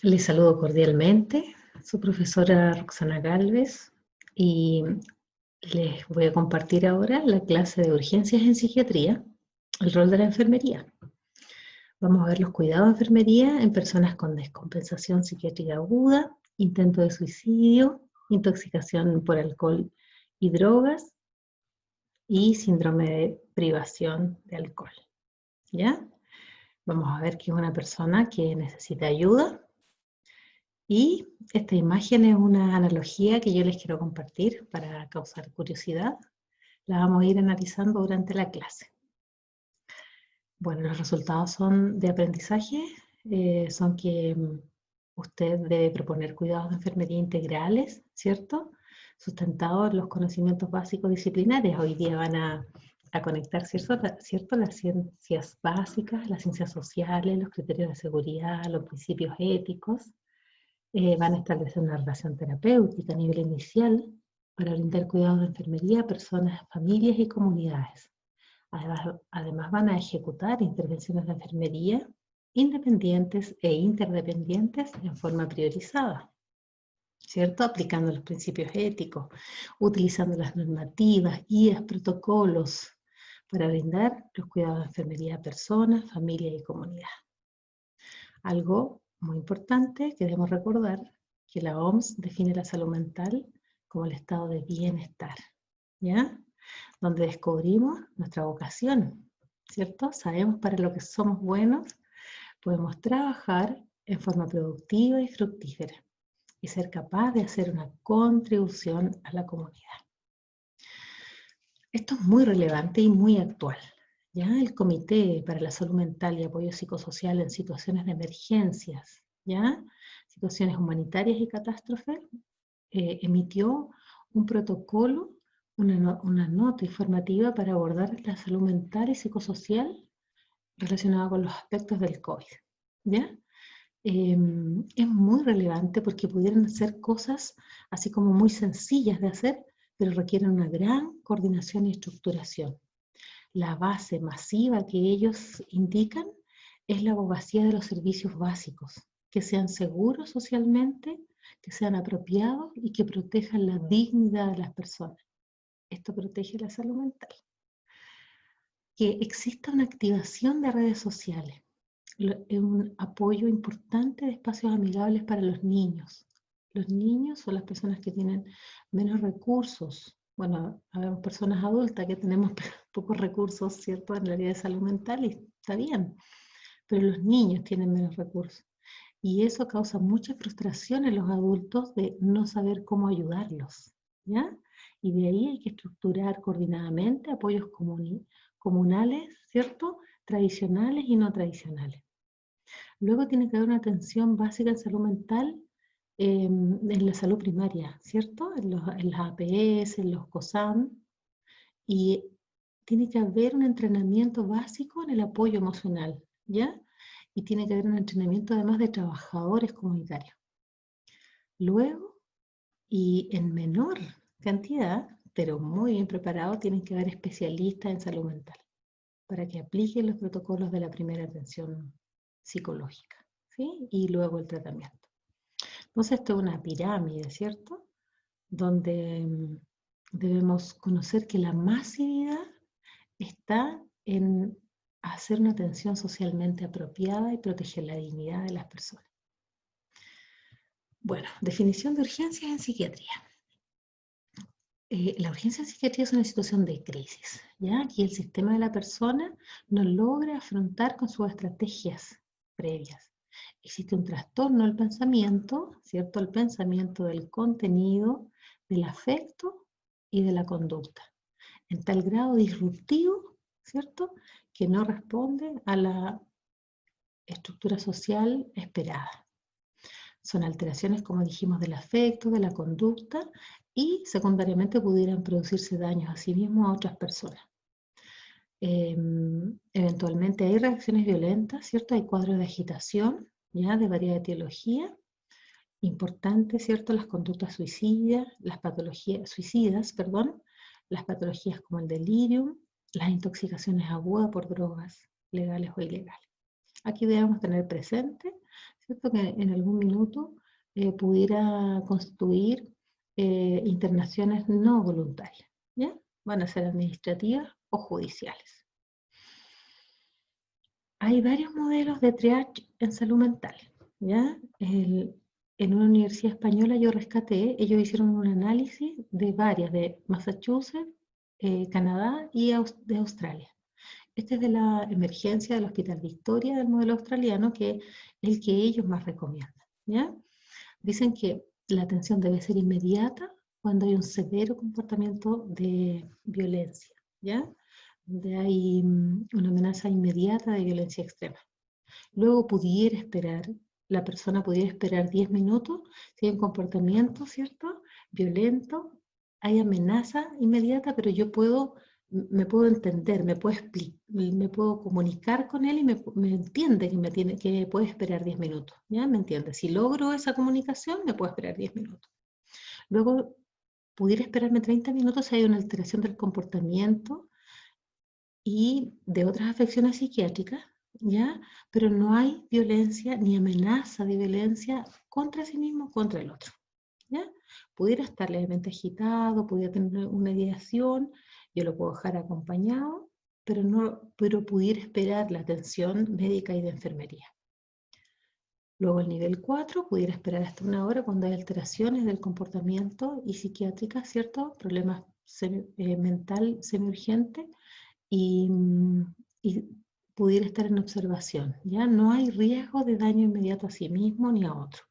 Les saludo cordialmente, su profesora Roxana Gálvez, y les voy a compartir ahora la clase de urgencias en psiquiatría, el rol de la enfermería. Vamos a ver los cuidados de enfermería en personas con descompensación psiquiátrica aguda, intento de suicidio, intoxicación por alcohol y drogas y síndrome de privación de alcohol. ¿Ya? Vamos a ver que es una persona que necesita ayuda. Y esta imagen es una analogía que yo les quiero compartir para causar curiosidad. La vamos a ir analizando durante la clase. Bueno, los resultados son de aprendizaje, son que usted debe proponer cuidados de enfermería integrales, ¿cierto? Sustentados en los conocimientos básicos disciplinares. Hoy día van a conectar, ¿cierto? Las ciencias básicas, las ciencias sociales, los criterios de seguridad, los principios éticos. Van a establecer una relación terapéutica a nivel inicial para brindar cuidados de enfermería a personas, familias y comunidades. Además van a ejecutar intervenciones de enfermería independientes e interdependientes en forma priorizada, ¿cierto? Aplicando los principios éticos, utilizando las normativas, guías, protocolos para brindar los cuidados de enfermería a personas, familias y comunidades. Algo muy importante que debemos recordar, que la OMS define la salud mental como el estado de bienestar, ¿ya? Donde descubrimos nuestra vocación, ¿cierto? Sabemos para lo que somos buenos, podemos trabajar en forma productiva y fructífera y ser capaz de hacer una contribución a la comunidad. Esto es muy relevante y muy actual. ¿Ya? El Comité para la Salud Mental y Apoyo Psicosocial en situaciones de emergencias, ¿ya? Situaciones humanitarias y catástrofes, emitió un protocolo, una nota informativa para abordar la salud mental y psicosocial relacionada con los aspectos del COVID. ¿Ya? Es muy relevante porque pudieran ser cosas así como muy sencillas de hacer, pero requieren una gran coordinación y estructuración. La base masiva que ellos indican es la abogacía de los servicios básicos, que sean seguros socialmente, que sean apropiados y que protejan la dignidad de las personas. Esto protege la salud mental. Que exista una activación de redes sociales, un apoyo importante de espacios amigables para los niños. Los niños son las personas que tienen menos recursos. Bueno, habemos personas adultas que tenemos pocos recursos, ¿cierto?, en el área de salud mental y está bien, pero los niños tienen menos recursos. Y eso causa mucha frustración en los adultos de no saber cómo ayudarlos, ¿ya? Y de ahí hay que estructurar coordinadamente apoyos comunales, ¿cierto?, tradicionales y no tradicionales. Luego tiene que haber una atención básica en salud mental en la salud primaria, ¿cierto? En las APS, en los COSAM, y tiene que haber un entrenamiento básico en el apoyo emocional, ¿ya? Y tiene que haber un entrenamiento además de trabajadores comunitarios. Luego, y en menor cantidad, pero muy bien preparado, tienen que haber especialistas en salud mental para que apliquen los protocolos de la primera atención psicológica, ¿sí? Y luego el tratamiento. Entonces, esto es una pirámide, ¿cierto? Donde debemos conocer que la masividad está en hacer una atención socialmente apropiada y proteger la dignidad de las personas. Bueno, definición de urgencias en psiquiatría. La urgencia en psiquiatría es una situación de crisis, ¿ya? Aquí el sistema de la persona no logra afrontar con sus estrategias previas. Existe un trastorno del pensamiento, ¿cierto? El pensamiento del contenido, del afecto y de la conducta, en tal grado disruptivo, ¿cierto?, que no responde a la estructura social esperada. Son alteraciones, como dijimos, del afecto, de la conducta, y secundariamente pudieran producirse daños a sí mismos a otras personas. Eventualmente hay reacciones violentas, ¿cierto? Hay cuadros de agitación, ya, de variada etiología. Importante, ¿cierto? Las conductas suicidas, las patologías las patologías como el delirium, las intoxicaciones agudas por drogas legales o ilegales. Aquí debemos tener presente, ¿cierto?, que en algún minuto pudiera constituir internaciones no voluntarias, ¿ya? Van a ser administrativas o judiciales. Hay varios modelos de triage en salud mental, ¿ya? En una universidad española yo rescaté, ellos hicieron un análisis de varias, de Massachusetts, Canadá y de Australia. Este es de la emergencia del Hospital Victoria, del modelo australiano, que es el que ellos más recomiendan, ¿ya? Dicen que la atención debe ser inmediata cuando hay un severo comportamiento de violencia, ¿ya? Donde hay una amenaza inmediata de violencia extrema. Luego la persona pudiera esperar 10 minutos, si hay un comportamiento, ¿cierto?, violento, hay amenaza inmediata, pero yo me puedo entender, me puedo comunicar con él y me entiende que puede esperar 10 minutos, ¿ya? ¿Me entiende? Si logro esa comunicación, me puedo esperar 10 minutos. Luego, pudiera esperarme 30 minutos si hay una alteración del comportamiento y de otras afecciones psiquiátricas, ¿ya? Pero no hay violencia ni amenaza de violencia contra sí mismo, contra el otro, ¿ya? Pudiera estar levemente agitado, pudiera tener una ideación, yo lo puedo dejar acompañado, pero pudiera esperar la atención médica y de enfermería. Luego el nivel 4 pudiera esperar hasta 1 hora cuando hay alteraciones del comportamiento y psiquiátricas, ¿cierto? Problemas mental semiurgente y, y pudiera estar en observación, ¿ya? No hay riesgo de daño inmediato a sí mismo ni a otro.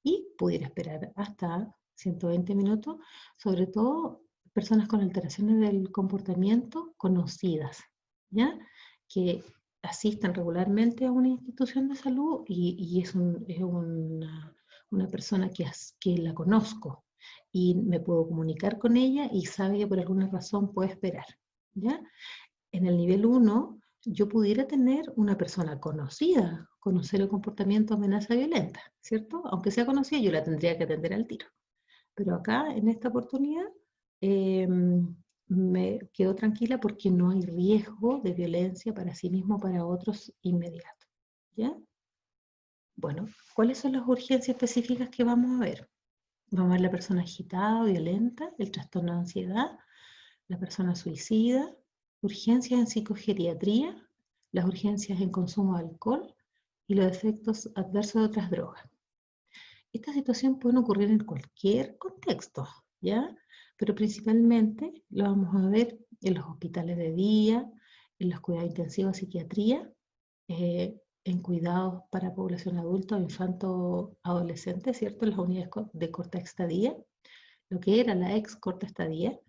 Y pudiera esperar hasta 120 minutos, sobre todo personas con alteraciones del comportamiento conocidas, ¿ya? Que asisten regularmente a una institución de salud y es una persona que la conozco y me puedo comunicar con ella y sabe que por alguna razón puede esperar, ¿ya? En el nivel 1, yo pudiera tener una persona conocida, conocer el comportamiento de amenaza violenta, ¿cierto? Aunque sea conocida, yo la tendría que atender al tiro. Pero acá, en esta oportunidad, me quedo tranquila porque no hay riesgo de violencia para sí mismo o para otros inmediato, ¿ya? Bueno, ¿cuáles son las urgencias específicas que vamos a ver? Vamos a ver la persona agitada, violenta, el trastorno de ansiedad, la persona suicida, urgencias en psicogeriatría, las urgencias en consumo de alcohol y los efectos adversos de otras drogas. Esta situación puede ocurrir en cualquier contexto, ¿ya? Pero principalmente lo vamos a ver en los hospitales de día, en los cuidados intensivos de psiquiatría, en cuidados para población adulta o infanto-adolescente, ¿cierto? En las unidades de corta estadía, lo que era la ex corta estadía,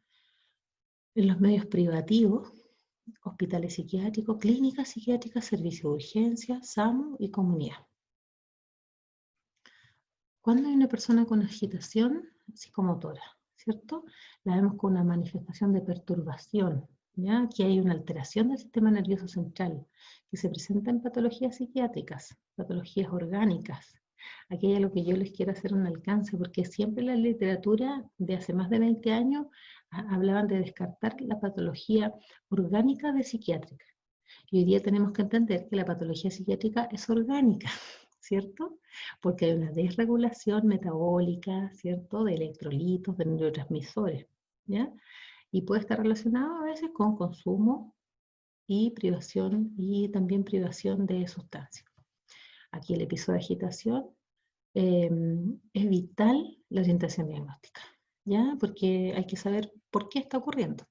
en los medios privativos, hospitales psiquiátricos, clínicas psiquiátricas, servicios de urgencia, SAMU y comunidad. Cuando hay una persona con agitación psicomotora, ¿cierto? La vemos con una manifestación de perturbación, ¿ya? Aquí hay una alteración del sistema nervioso central que se presenta en patologías psiquiátricas, patologías orgánicas. Aquí hay algo que yo les quiero hacer un alcance, porque siempre la literatura de hace más de 20 años hablaban de descartar la patología orgánica de psiquiátrica. Y hoy día tenemos que entender que la patología psiquiátrica es orgánica, ¿cierto? Porque hay una desregulación metabólica, ¿cierto? De electrolitos, de neurotransmisores, ¿ya? Y puede estar relacionado a veces con consumo y privación, y también privación de sustancias. Aquí el episodio de agitación es vital la orientación diagnóstica, ¿ya? Porque hay que saber por qué está ocurriendo.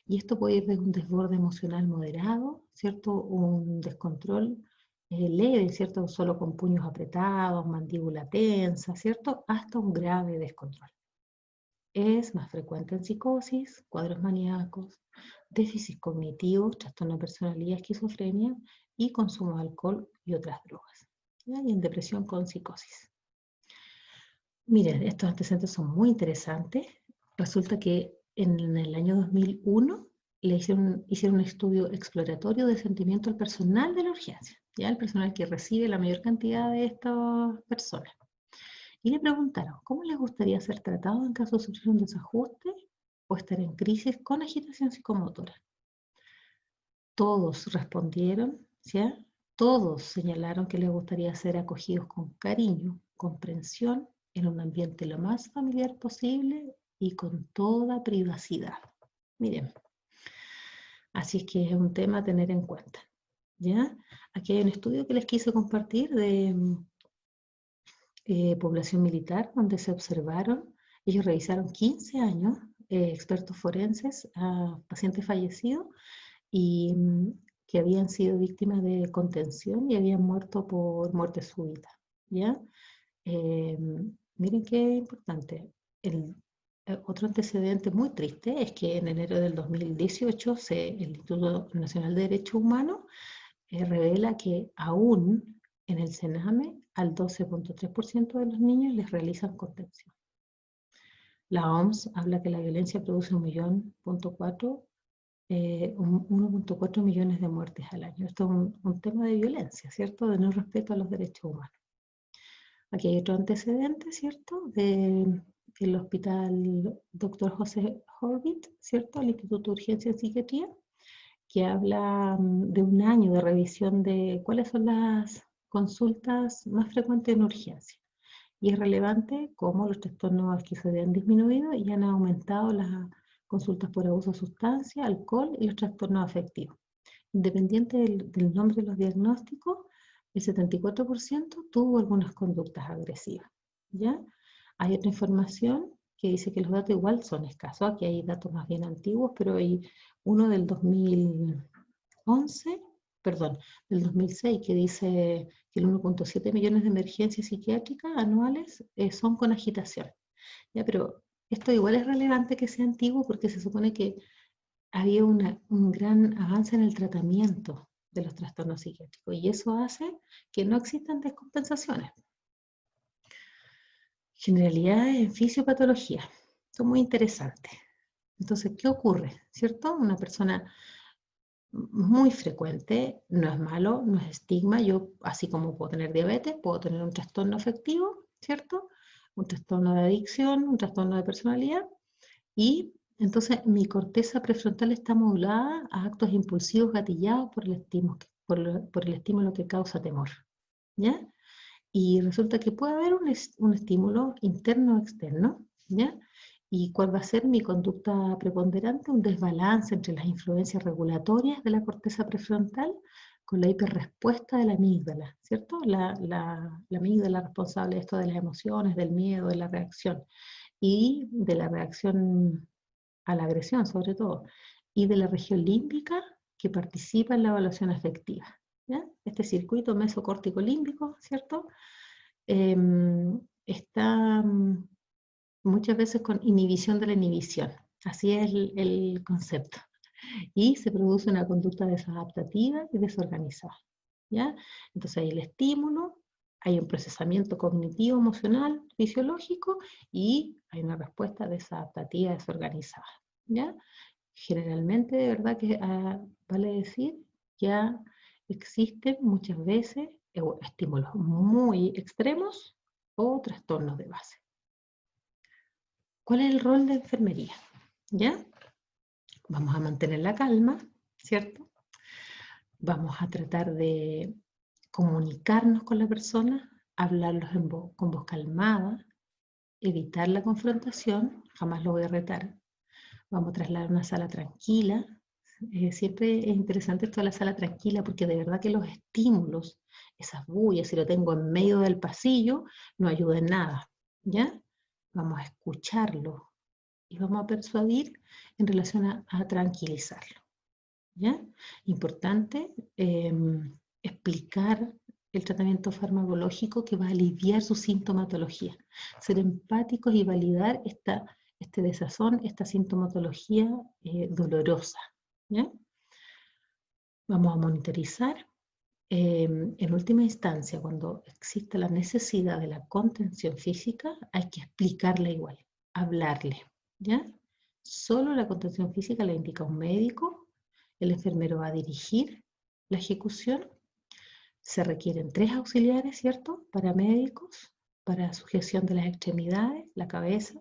Y esto puede ir desde un desborde emocional moderado, ¿cierto? Un descontrol leve, ¿cierto? Solo con puños apretados, mandíbula tensa, ¿cierto? Hasta un grave descontrol. Es más frecuente en psicosis, cuadros maníacos, déficit cognitivo, trastorno de personalidad, esquizofrenia y consumo de alcohol y otras drogas, ¿ya? Y en depresión con psicosis. Miren, estos antecedentes son muy interesantes. Resulta que en el año 2001 hicieron un estudio exploratorio de sentimiento al personal de la urgencia, ¿ya? El personal que recibe la mayor cantidad de estas personas. Y le preguntaron, ¿cómo les gustaría ser tratado en caso de sufrir un desajuste o estar en crisis con agitación psicomotora? Todos respondieron, ¿sí? todos señalaron que les gustaría ser acogidos con cariño, comprensión, en un ambiente lo más familiar posible y con toda privacidad. Miren, así es que es un tema a tener en cuenta, ¿ya? Aquí hay un estudio que les quise compartir de población militar, donde se observaron, ellos revisaron 15 años, expertos forenses a pacientes fallecidos y que habían sido víctimas de contención y habían muerto por muerte súbita, ¿ya? Miren qué importante. Otro antecedente muy triste es que en enero del 2018 el Instituto Nacional de Derechos Humanos revela que aún en el Sename al 12.3% de los niños les realizan contención. La OMS habla que la violencia produce 1.4 millones de muertes al año. Esto es un tema de violencia, ¿cierto? De no respeto a los derechos humanos. Aquí hay otro antecedente, ¿cierto? Del hospital Dr. José Horvitz, ¿cierto? El Instituto de Urgencia en Psiquiatría, que habla de un año de revisión de cuáles son las consultas más frecuentes en urgencia. Y es relevante cómo los trastornos esquizoides han disminuido y han aumentado las consultas por abuso de sustancia, alcohol y los trastornos afectivos. Independiente del nombre de los diagnósticos, el 74% tuvo algunas conductas agresivas, ¿ya? Hay otra información que dice que los datos igual son escasos, aquí hay datos más bien antiguos, pero hay uno del 2011, perdón, del 2006, que dice que el 1.7 millones de emergencias psiquiátricas anuales son con agitación, ¿ya? Pero esto igual es relevante que sea antiguo porque se supone que había un gran avance en el tratamiento de los trastornos psiquiátricos y eso hace que no existan descompensaciones. Generalidades en fisiopatología son muy interesantes. Entonces, ¿qué ocurre? ¿Cierto? Una persona muy frecuente, no es malo, no es estigma. Yo, así como puedo tener diabetes, puedo tener un trastorno afectivo, ¿cierto? Un trastorno de adicción, un trastorno de personalidad y entonces mi corteza prefrontal está modulada a actos impulsivos gatillados por el estímulo que causa temor, ¿ya? Y resulta que puede haber un estímulo interno o externo, ¿ya? ¿Y cuál va a ser mi conducta preponderante? Un desbalance entre las influencias regulatorias de la corteza prefrontal con la hiperrespuesta de la amígdala, ¿cierto? La amígdala responsable de esto de las emociones, del miedo, de la reacción y de la reacción a la agresión sobre todo, y de la región límbica que participa en la evaluación afectiva, ¿ya? Este circuito mesocórtico límbico, ¿cierto? Está muchas veces con inhibición de la inhibición, así es el concepto, y se produce una conducta desadaptativa y desorganizada, ¿ya? Entonces hay el estímulo, hay un procesamiento cognitivo, emocional, fisiológico, y hay una respuesta desadaptativa, desorganizada, ¿ya? Generalmente, de verdad que vale decir, ya existen muchas veces estímulos muy extremos o trastornos de base. ¿Cuál es el rol de enfermería? ¿Ya? Vamos a mantener la calma, ¿cierto? Vamos a tratar de comunicarnos con la persona, hablarlos con voz calmada, evitar la confrontación, jamás lo voy a retar. Vamos a trasladar una sala tranquila. Siempre es interesante esto de la sala tranquila porque de verdad que los estímulos, esas bullas, si lo tengo en medio del pasillo, no ayuda en nada, ¿ya? Vamos a escucharlo y vamos a persuadir en relación a tranquilizarlo, ¿ya? Importante explicar el tratamiento farmacológico que va a aliviar su sintomatología. Ser empáticos y validar este desazón, esta sintomatología dolorosa, ¿ya? Vamos a monitorizar. En última instancia, cuando existe la necesidad de la contención física, hay que explicarle igual, hablarle, ¿ya? Solo la contención física la indica un médico, el enfermero va a dirigir la ejecución, se requieren 3 auxiliares, ¿cierto? Paramédicos, para sujeción de las extremidades, la cabeza,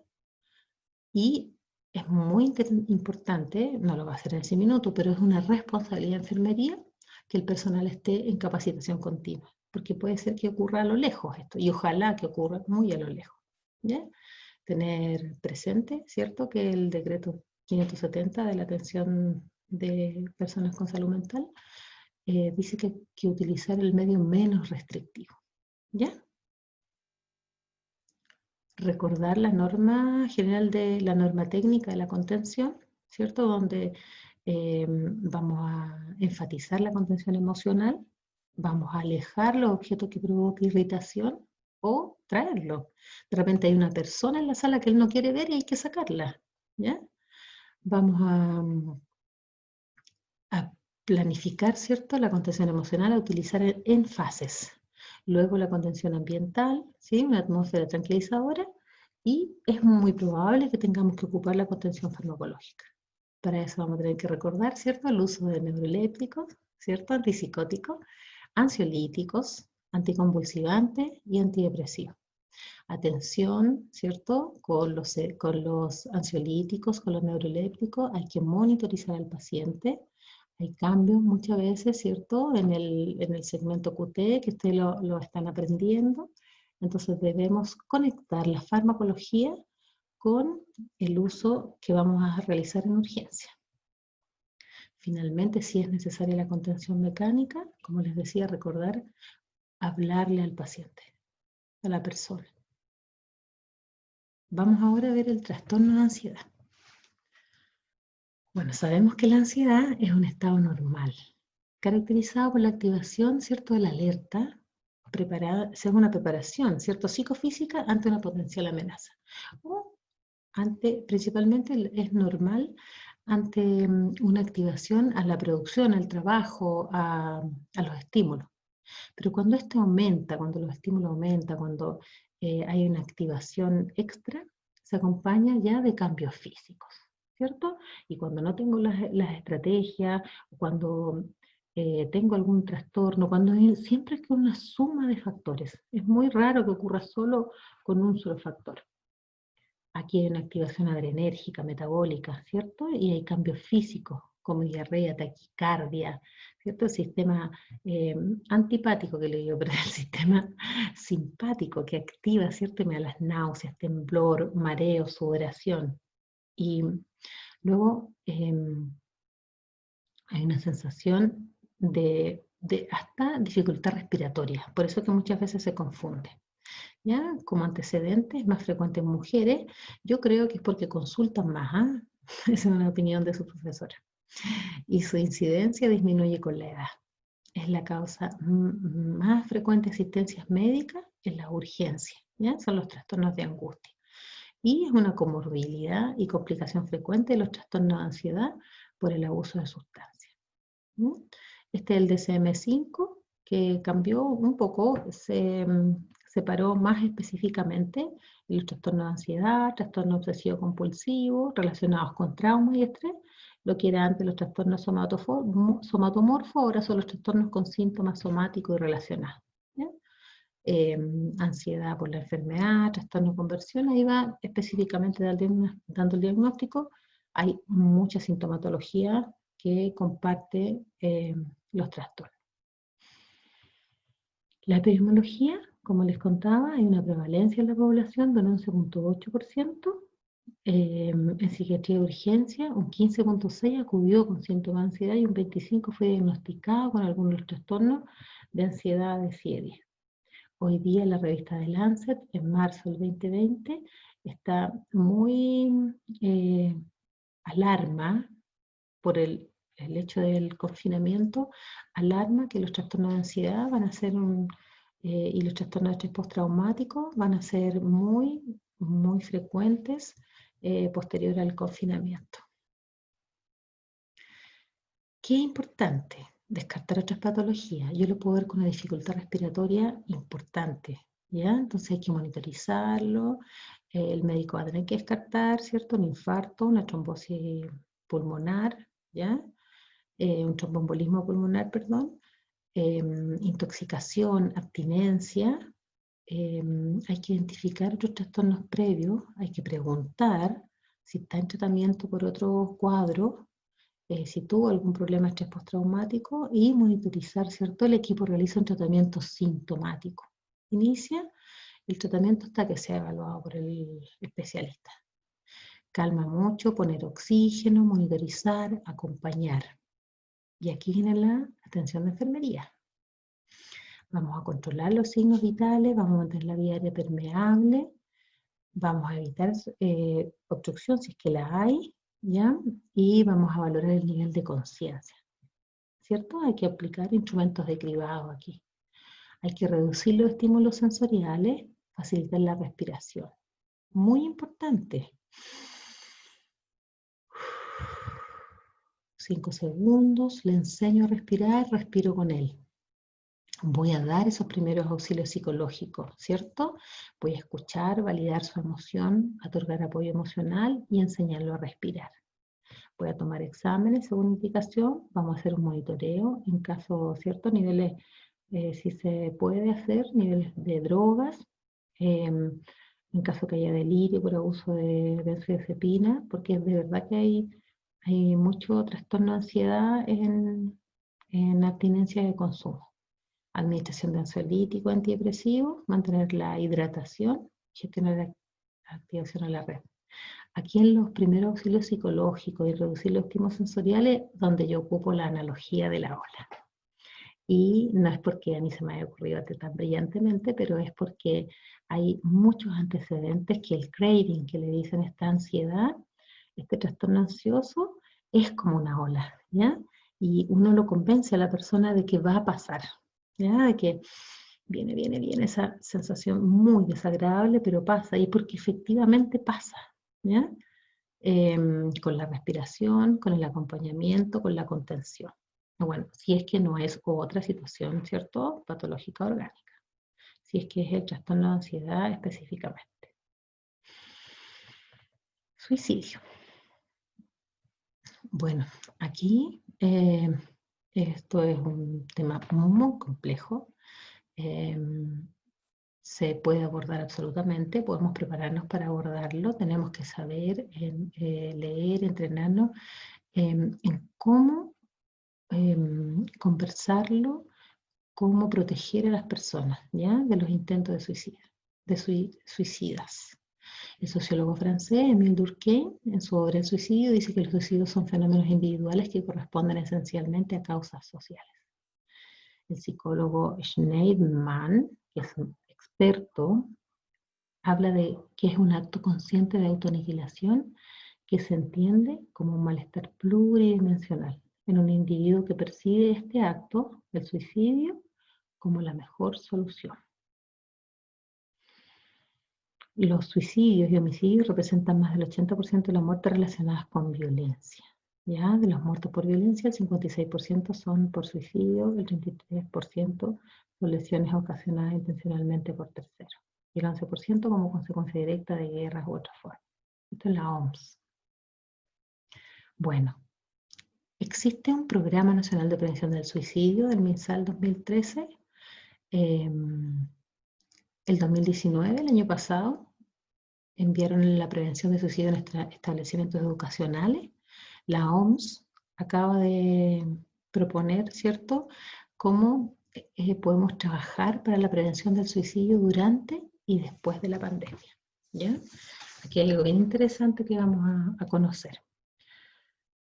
y es muy importante, no lo va a hacer en ese minuto, pero es una responsabilidad de enfermería, que el personal esté en capacitación continua, porque puede ser que ocurra a lo lejos esto, y ojalá que ocurra muy a lo lejos, ¿ya? Tener presente, ¿cierto?, que el decreto 570 de la atención de personas con salud mental dice que utilizar el medio menos restrictivo, ¿ya? Recordar la norma general de la norma técnica de la contención, ¿cierto? Donde vamos a enfatizar la contención emocional, vamos a alejar los objetos que provocan irritación o traerlos. De repente hay una persona en la sala que él no quiere ver y hay que sacarla, ¿ya? Vamos a planificar, ¿cierto?, la contención emocional, a utilizar en fases. Luego la contención ambiental, ¿sí?, una atmósfera tranquilizadora, y es muy probable que tengamos que ocupar la contención farmacológica. Para eso vamos a tener que recordar, ¿cierto?, el uso de neurolepticos, ¿cierto?, antipsicóticos, ansiolíticos, anticonvulsivantes y antidepresivos. Atención, ¿cierto?, con los ansiolíticos, con los neurolépticos, hay que monitorizar al paciente. Hay cambios muchas veces, ¿cierto?, en el segmento QT, que ustedes lo están aprendiendo. Entonces debemos conectar la farmacología con el uso que vamos a realizar en urgencia. Finalmente, si es necesaria la contención mecánica, como les decía, recordar hablarle al paciente, a la persona. Vamos ahora a ver el trastorno de ansiedad. Bueno, sabemos que la ansiedad es un estado normal, caracterizado por la activación, ¿cierto?, de la alerta, según una preparación, ¿cierto?, psicofísica ante una potencial amenaza. O principalmente es normal ante una activación a la producción, al trabajo, a los estímulos. Pero cuando esto aumenta, cuando los estímulos aumentan, cuando hay una activación extra, se acompaña ya de cambios físicos, ¿cierto? Y cuando no tengo las estrategias, cuando tengo algún trastorno, siempre es con una suma de factores. Es muy raro que ocurra solo con un solo factor. Aquí hay una activación adrenérgica, metabólica, ¿cierto? Y hay cambios físicos, como diarrea, taquicardia, ¿cierto? El sistema antipático que le digo, pero el sistema simpático que activa, ¿cierto? Y me da las náuseas, temblor, mareo, sudoración. Y luego hay una sensación de hasta dificultad respiratoria, por eso que muchas veces se confunde. ¿Ya? Como antecedente, es más frecuente en mujeres. Yo creo que es porque consultan más, ¿ah? Esa es una opinión de su profesora. Y su incidencia disminuye con la edad. Es la causa más frecuente de asistencias médicas en las urgencias, ¿ya? Son los trastornos de angustia. Y es una comorbilidad y complicación frecuente de los trastornos de ansiedad por el abuso de sustancias. Este es el DSM-5, que cambió un poco, se separó más específicamente los trastornos de ansiedad, trastornos obsesivo-compulsivos relacionados con trauma y estrés, lo que era antes los trastornos somatomorfos, ahora son los trastornos con síntomas somáticos y relacionados. Ansiedad por la enfermedad, trastorno de conversión, ahí va específicamente dando el diagnóstico. Hay mucha sintomatología que comparte los trastornos. La epidemiología, como les contaba, hay una prevalencia en la población de un 11.8%. En psiquiatría de urgencia, un 15.6% acudió con síntomas de ansiedad y un 25% fue diagnosticado con algunos de los trastornos de ansiedad de CIE-10. Hoy día la revista de Lancet, en marzo del 2020, está muy alarma por el hecho del confinamiento, alarma que los trastornos de ansiedad van a ser y los trastornos de estrés postraumático van a ser muy, muy frecuentes posterior al confinamiento. ¿Qué es importante? Descartar otras patologías. Yo lo puedo ver con una dificultad respiratoria importante, ¿ya? Entonces hay que monitorizarlo. El médico va a tener que descartar, ¿cierto? Un infarto, una trombosis pulmonar, ¿ya? Un tromboembolismo pulmonar, perdón. Intoxicación, abstinencia. Hay que identificar otros trastornos previos. Hay que preguntar si está en tratamiento por otro cuadro. si tuvo algún problema de estrés postraumático y monitorizar, ¿cierto? El equipo realiza un tratamiento sintomático. Inicia el tratamiento hasta que sea evaluado por el especialista. Calma mucho, poner oxígeno, monitorizar, acompañar. Y aquí viene la atención de enfermería. Vamos a controlar los signos vitales, vamos a mantener la vía aérea permeable, vamos a evitar obstrucción si es que la hay, ¿ya? Y vamos a valorar el nivel de conciencia, ¿cierto? Hay que aplicar instrumentos de cribado aquí. Hay que reducir los estímulos sensoriales, facilitar la respiración. Muy importante. 5 segundos, le enseño a respirar, respiro con él. Voy a dar esos primeros auxilios psicológicos, ¿cierto? Voy a escuchar, validar su emoción, otorgar apoyo emocional y enseñarlo a respirar. Voy a tomar exámenes según indicación, vamos a hacer un monitoreo en caso, ¿cierto? Niveles, si se puede hacer, niveles de drogas, en caso que haya delirio por abuso de benzodiazepina, porque de verdad que hay mucho trastorno de ansiedad en abstinencia de consumo. Administración de ansiolítico, antidepresivo, mantener la hidratación, gestionar la activación a la red. Aquí en los primeros auxilios psicológicos y reducir los estímulos sensoriales, donde yo ocupo la analogía de la ola. Y no es porque a mí se me haya ocurrido tan brillantemente, pero es porque hay muchos antecedentes que el craving, que le dicen esta ansiedad, este trastorno ansioso, es como una ola, ¿ya? Y uno lo convence a la persona de que va a pasar, ¿ya? De que viene esa sensación muy desagradable, pero pasa, y porque efectivamente pasa, ¿ya? Con la respiración, con el acompañamiento, con la contención. Bueno, si es que no es otra situación, ¿cierto? Patológica orgánica. Si es que es el trastorno de ansiedad específicamente. Suicidio. Bueno, aquí esto es un tema muy complejo. Se puede abordar absolutamente, podemos prepararnos para abordarlo, tenemos que saber, leer, entrenarnos en cómo conversarlo, cómo proteger a las personas, ¿ya? De los intentos de suicidio, de suicidas. El sociólogo francés Émile Durkheim, en su obra El suicidio, dice que los suicidios son fenómenos individuales que corresponden esencialmente a causas sociales. El psicólogo Schneidman, que es un experto, habla de que es un acto consciente de autoaniquilación que se entiende como un malestar pluridimensional en un individuo que percibe este acto, el suicidio, como la mejor solución. Los suicidios y homicidios representan más del 80% de las muertes relacionadas con violencia. ¿Ya? De los muertos por violencia, el 56% son por suicidio, el 33% son lesiones ocasionadas intencionalmente por terceros, y el 11% como consecuencia directa de guerras u otras formas. Esto es la OMS. Bueno, existe un Programa Nacional de Prevención del Suicidio del MinSal 2013. El 2019, el año pasado, enviaron la prevención de suicidio en establecimientos educacionales. La OMS acaba de proponer, ¿cierto?, cómo podemos trabajar para la prevención del suicidio durante y después de la pandemia, ¿ya? Aquí hay algo bien interesante que vamos a conocer.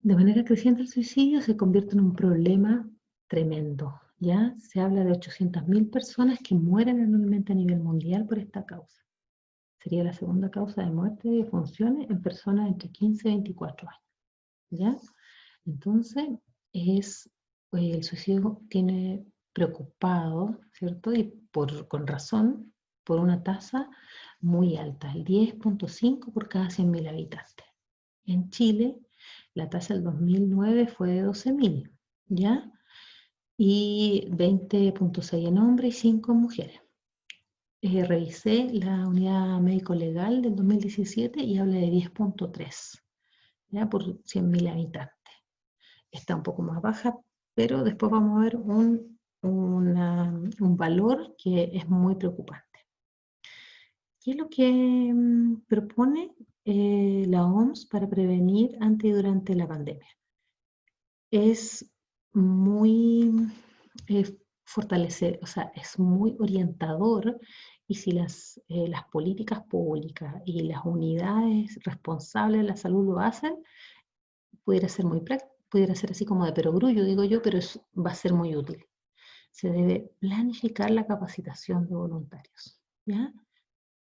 De manera creciente el suicidio se convierte en un problema tremendo, ¿ya? Se habla de 800.000 personas que mueren anualmente a nivel mundial por esta causa. Sería la segunda causa de muerte de funciones en personas entre 15 y 24 años, ¿ya? Entonces, el suicidio tiene preocupado, ¿cierto? Y con razón, por una tasa muy alta, el 10,5 por cada 100.000 habitantes. En Chile, la tasa del 2009 fue de 12.000, ¿ya? Y 20,6 en hombres y 5 en mujeres. Revisé la unidad médico-legal del 2017 y habla de 10,3, ¿ya? Por 100.000 habitantes. Está un poco más baja, pero después vamos a ver un valor que es muy preocupante. ¿Qué es lo que propone la OMS para prevenir antes y durante la pandemia? es muy fortalecer, o sea, es muy orientador, y si las políticas públicas y las unidades responsables de la salud lo hacen, pudiera ser muy práctico, pudiera ser así como de perogrullo, digo yo, pero va a ser muy útil. Se debe planificar la capacitación de voluntarios, ¿ya?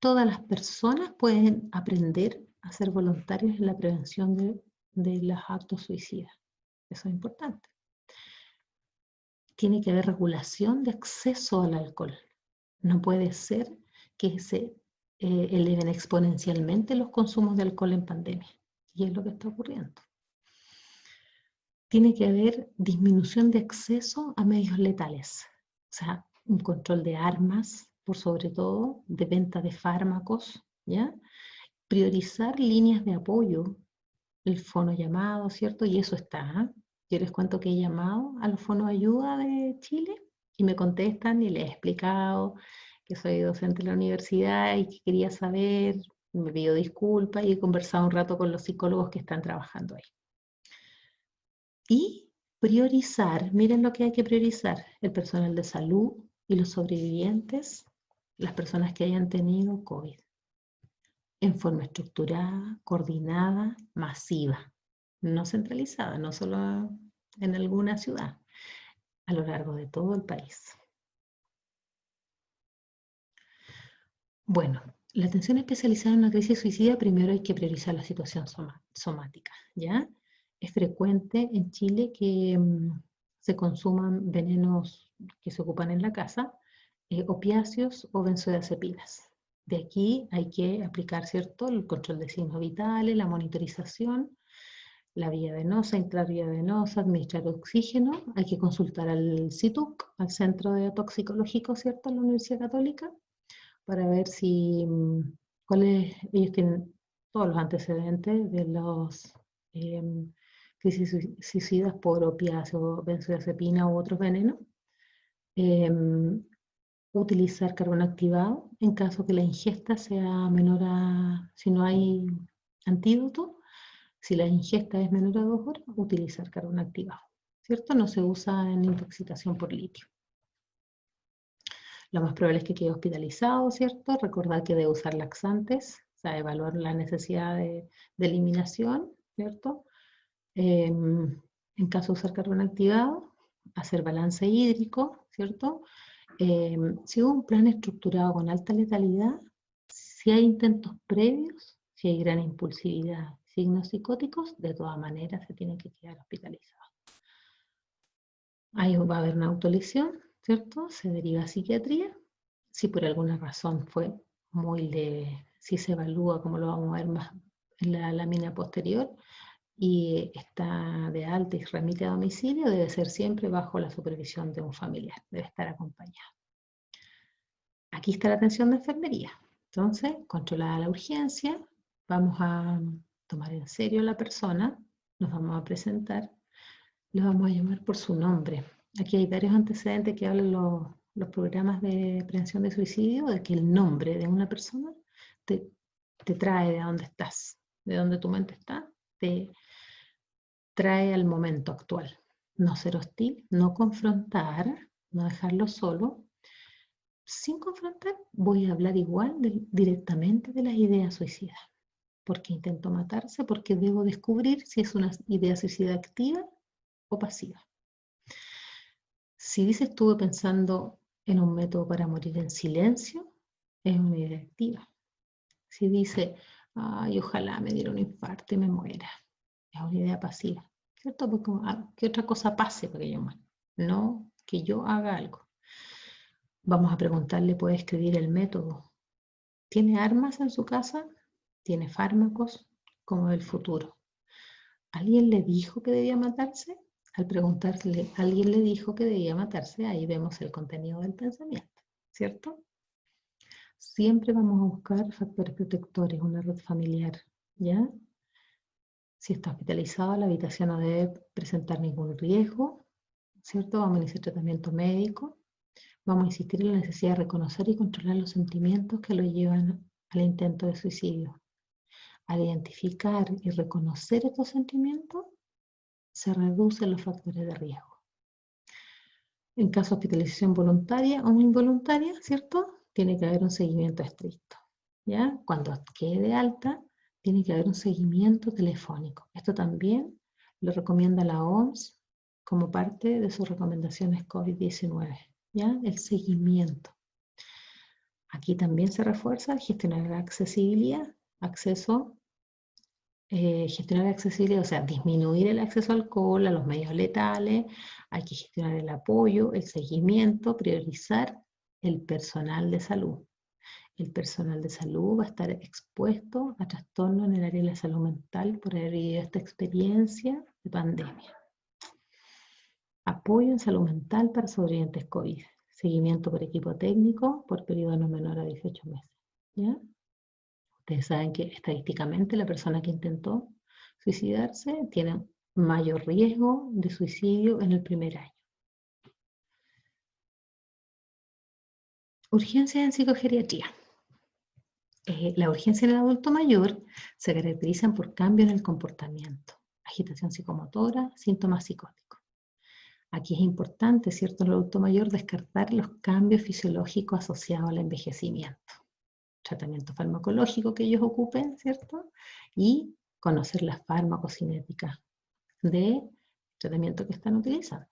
Todas las personas pueden aprender a ser voluntarios en la prevención de los actos suicidas. Eso es importante. Tiene que haber regulación de acceso al alcohol. No puede ser que se eleven exponencialmente los consumos de alcohol en pandemia. Y es lo que está ocurriendo. Tiene que haber disminución de acceso a medios letales. O sea, un control de armas, por sobre todo, de venta de fármacos, ¿ya? Priorizar líneas de apoyo, el fono llamado, ¿cierto? Y eso está. ¿Eh? Yo les cuento que he llamado a los fonos ayuda de Chile y me contestan y les he explicado que soy docente de la universidad y que quería saber, me pido disculpas y he conversado un rato con los psicólogos que están trabajando ahí. Y priorizar, miren lo que hay que priorizar, el personal de salud y los sobrevivientes, las personas que hayan tenido COVID, en forma estructurada, coordinada, masiva, no centralizada, no solo en alguna ciudad, a lo largo de todo el país. Bueno, la atención especializada en una crisis suicida, primero hay que priorizar la situación somática, ¿ya? Es frecuente en Chile que se consuman venenos que se ocupan en la casa, opiáceos o benzodiazepinas. De aquí hay que aplicar, ¿cierto?, el control de signos vitales, la monitorización, la vía venosa, intravía venosa, administrar oxígeno. Hay que consultar al CITUC, al Centro de Toxicológico, ¿cierto?, en la Universidad Católica, para ver si, ellos tienen todos los antecedentes de los crisis suicidas por opiáceo, benzodiazepina u otros venenos. Utilizar carbón activado en caso que la ingesta sea menor a, si no hay antídoto, si la ingesta es menor a 2 horas, utilizar carbón activado, ¿cierto? No se usa en intoxicación por litio. Lo más probable es que quede hospitalizado, ¿cierto? Recordar que debe usar laxantes, o sea, evaluar la necesidad de eliminación, ¿cierto? En caso de usar carbón activado, hacer balance hídrico, ¿cierto? Si hubo un plan estructurado con alta letalidad, si hay intentos previos, si hay gran impulsividad, signos psicóticos, de todas maneras se tiene que quedar hospitalizado. Ahí va a haber una autolesión, ¿cierto? Se deriva a psiquiatría. Si por alguna razón fue muy leve, si se evalúa, como lo vamos a ver más en la lámina posterior, y está de alta y remite a domicilio, debe ser siempre bajo la supervisión de un familiar, debe estar acompañado. Aquí está la atención de enfermería. Entonces, controlada la urgencia, vamos a tomar en serio a la persona, nos vamos a presentar, lo vamos a llamar por su nombre. Aquí hay varios antecedentes que hablan los programas de prevención de suicidio, de que el nombre de una persona te trae de dónde estás, de dónde tu mente está, te trae al momento actual. No ser hostil, no confrontar, no dejarlo solo. Sin confrontar, voy a hablar igual directamente de las ideas suicidas. ¿Por qué intento matarse? Porque debo descubrir si es una idea suicida activa o pasiva. Si dice estuve pensando en un método para morir en silencio, es una idea activa. Si dice, ay, ojalá me diera un infarto y me muera, es una idea pasiva. ¿Cierto? Porque que otra cosa pase para que yo muera, no que yo haga algo. Vamos a preguntarle, ¿puede escribir el método? ¿Tiene armas en su casa? ¿Tiene fármacos? Como del futuro. ¿Alguien le dijo que debía matarse? Al preguntarle, ¿alguien le dijo que debía matarse? Ahí vemos el contenido del pensamiento, ¿cierto? Siempre vamos a buscar factores protectores, una red familiar, ¿ya? Si está hospitalizado, la habitación no debe presentar ningún riesgo, ¿cierto? Vamos a iniciar tratamiento médico. Vamos a insistir en la necesidad de reconocer y controlar los sentimientos que lo llevan al intento de suicidio. Al identificar y reconocer estos sentimientos, se reducen los factores de riesgo. En caso de hospitalización voluntaria o involuntaria, ¿cierto? Tiene que haber un seguimiento estricto, ¿ya? Cuando quede de alta, tiene que haber un seguimiento telefónico. Esto también lo recomienda la OMS como parte de sus recomendaciones COVID-19, ¿ya? El seguimiento. Aquí también se refuerza el gestionar la accesibilidad, gestionar la accesibilidad, o sea, disminuir el acceso al alcohol, a los medios letales, hay que gestionar el apoyo, el seguimiento, priorizar el personal de salud. El personal de salud va a estar expuesto a trastornos en el área de la salud mental por haber vivido esta experiencia de pandemia. Apoyo en salud mental para sobrevivientes COVID. Seguimiento por equipo técnico por periodo no menor a 18 meses. ¿Ya? Ustedes saben que estadísticamente la persona que intentó suicidarse tiene mayor riesgo de suicidio en el primer año. Urgencias en psicogeriatría. La urgencia en el adulto mayor se caracterizan por cambios en el comportamiento, agitación psicomotora, síntomas psicóticos. Aquí es importante, ¿cierto?, en el adulto mayor descartar los cambios fisiológicos asociados al envejecimiento. Tratamiento farmacológico que ellos ocupen, ¿cierto? Y conocer la farmacocinética de tratamiento que están utilizando.